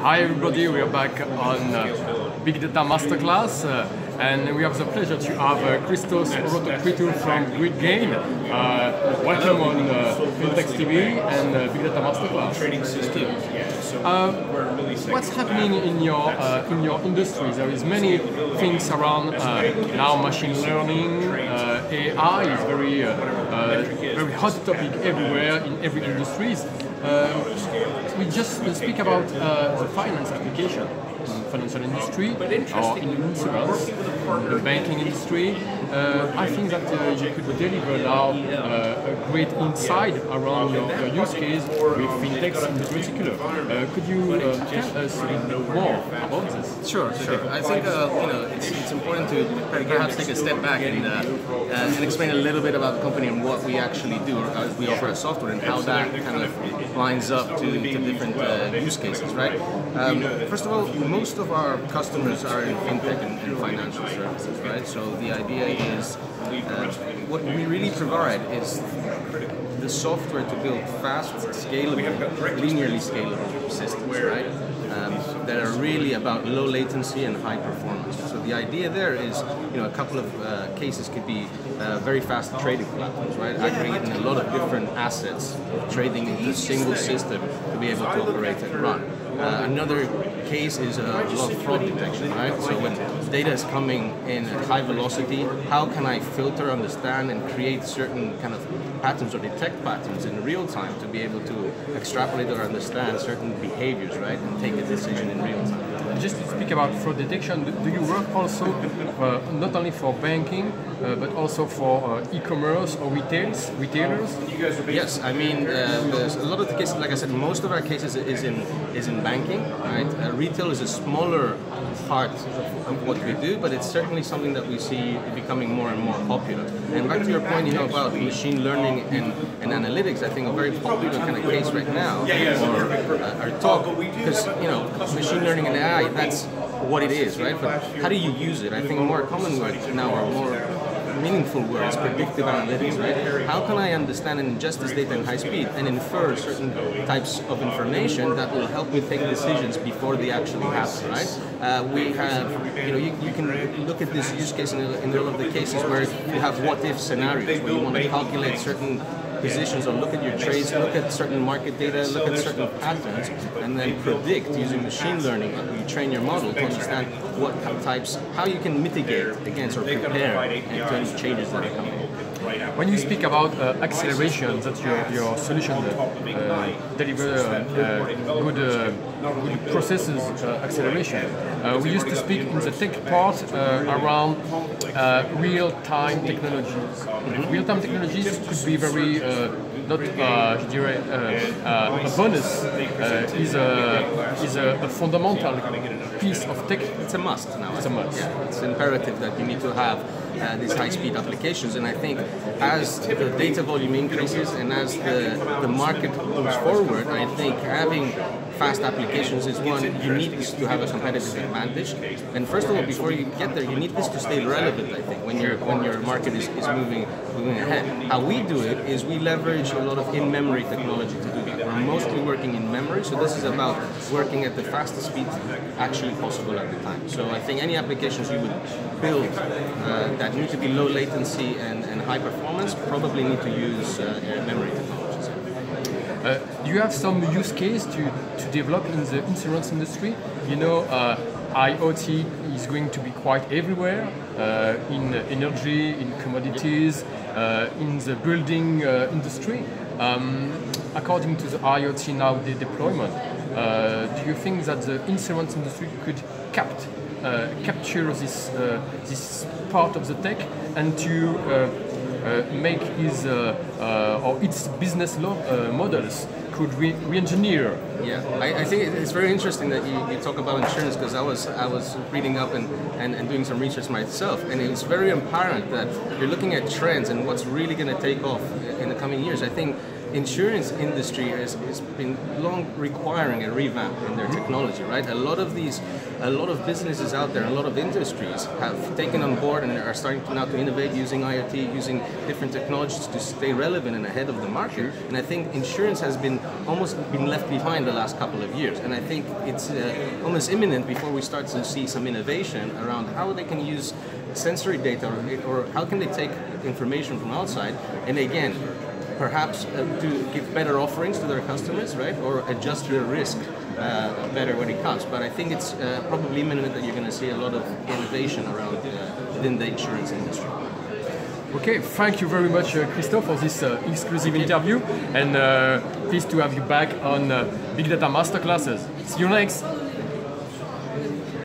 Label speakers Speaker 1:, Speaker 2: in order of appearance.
Speaker 1: Hi everybody, we are back on Big Data Masterclass and we have the pleasure to have Christos GROTOCRITOU from GRIDGAIN. Welcome on FINTECHS TV and Big Data Masterclass. What's happening in your industry? There is many things around now. Machine learning, AI is very hot topic everywhere in every industry. We just speak about the finance application in financial industry or in insurance, in the banking industry. I think that you could deliver now a great insight around your use case with FinTechs in particular. Could you tell us a little bit more about this?
Speaker 2: Sure. I think it's important to perhaps take a step back and explain a little bit about the company and what we actually do, or as we offer a software, and how that kind of lines up to different use cases, right? First of all, most of our customers are in fintech and financial services, right? So the idea is what we really provide is the software to build fast, scalable, linearly scalable systems, right? That are really about low latency and high performance. So the idea there is, a couple of cases could be very fast trading platforms, right? Aggregating a lot of different assets, trading into a single system to be able to operate and run. Another case is a lot of fraud detection, right? So when data is coming in at high velocity, how can I filter, understand, and create certain kind of patterns or detect patterns in real time to be able to extrapolate or understand certain behaviors, right? And take a decision in real time.
Speaker 1: Just to speak about fraud detection, do you work also not only for banking, but also for e-commerce or retailers?
Speaker 2: Yes, I mean, there's a lot of the cases, like I said, most of our cases is in banking, right? Retail is a smaller part of what we do, but it's certainly something that we see becoming more and more popular. And back to your point, about machine learning and analytics, I think a very popular kind of case right now, or our talk, because machine learning and AI, that's what it is, right? But how do you use it? I think more common words now are more meaningful words, predictive analytics, right? How can I understand and ingest this data in high speed and infer certain types of information that will help me take decisions before they actually happen, right? We have, you can look at this use case in all of the cases where you have what-if scenarios, where you want to calculate certain positions or look at your trades, look at certain market data, look at certain patterns, and then predict using machine learning. You train your model to understand what types, how you can mitigate against or prepare in terms of changes that are coming.
Speaker 1: When you speak about acceleration, that your solution deliver good processes acceleration. We used to speak in the tech part around real-time technologies. Real-time technologies could be very not a bonus. Is a fundamental piece of tech.
Speaker 2: It's a must now.
Speaker 1: It's a must.
Speaker 2: Yeah, it's imperative that you need to have these high-speed applications, and I think as the data volume increases and as the market moves forward, I think having fast applications is one. You need this to have a competitive advantage, and first of all, before you get there, you need this to stay relevant. I think when your market is moving ahead. How we do it is we leverage a lot of in-memory technology to do that. We're mostly working in memory, so this is about working at the fastest speed actually possible at the time. So I think any applications you would build that need to be low latency and high performance probably need to use memory technologies.
Speaker 1: Do you have some use case to develop in the insurance industry? IoT is going to be quite everywhere, in energy, in commodities, in the building industry. According to the IoT now, the deployment, do you think that the insurance industry could capture this part of the tech and to make its business models could re-engineer?
Speaker 2: Yeah, I think it's very interesting that you talk about insurance, because I was reading up and doing some research myself, and it's very apparent that you're looking at trends and what's really going to take off in the coming years. I think insurance industry has been long requiring a revamp in their technology, right? A lot of businesses out there, a lot of industries have taken on board and are starting now to innovate using IoT, using different technologies to stay relevant and ahead of the market. And I think insurance has been almost been left behind the last couple of years. And I think it's almost imminent before we start to see some innovation around how they can use sensory data or how can they take information from outside and again, perhaps to give better offerings to their customers, right? Or adjust their risk better when it comes. But I think it's probably imminent that you're going to see a lot of innovation around within the insurance industry.
Speaker 1: Okay, thank you very much, Christos, for this exclusive interview, and pleased to have you back on Big Data Masterclasses. See you next.